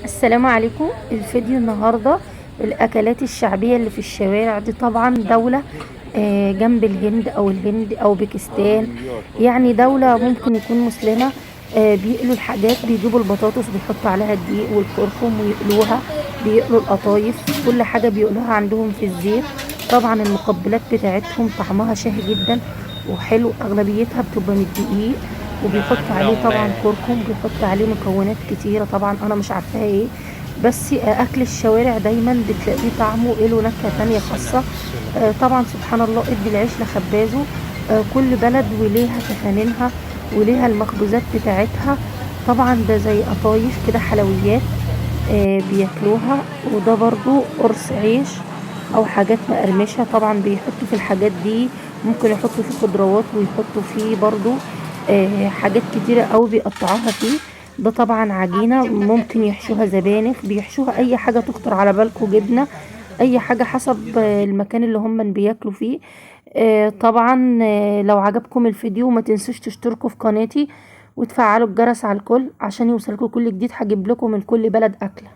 السلام عليكم. الفيديو النهاردة الأكلات الشعبية اللي في الشوارع دي، طبعا دولة جنب الهند أو باكستان. يعني دولة ممكن يكون مسلمة. بيقلوا الحاجات، بيجيبوا البطاطس بيحطوا عليها الدقيق والكركم ويقلوها. بيقلوا القطايف، كل حاجة بيقلوها عندهم في الزيت. طبعا المقبلات بتاعتهم طعمها شهي جدا وحلو، أغلبيتها بتبقى من الدقيق، وبيحط عليه طبعا كركم، بيحط عليه مكونات كتيرة طبعا انا مش عارفاها ايه. بس اكل الشوارع دايما بتلاقيه طعمه له نكهة تانية خاصة. طبعا سبحان الله، ادي العيش لخبازه. كل بلد وليها تفانينها وليها المخبوزات بتاعتها. طبعا ده زي قطايف كده، حلويات بياكلوها. وده برضو قرص عيش او حاجات مقرمشة. طبعا بيحطوا في الحاجات دي، ممكن يحطوا فيه خضروات ويحطوا فيه برضو حاجات كتيرة قوي بيقطعوها فيه. ده طبعا عجينة، ممكن يحشوها زبانخ، بيحشوها اي حاجة تخطر على بالكم، جبنة، اي حاجة حسب المكان اللي هم بياكلوا فيه. طبعا لو عجبكم الفيديو ما تنسوش تشتركوا في قناتي وتفعلوا الجرس على الكل عشان يوصلكوا كل جديد. هجيب لكم من كل بلد أكلة.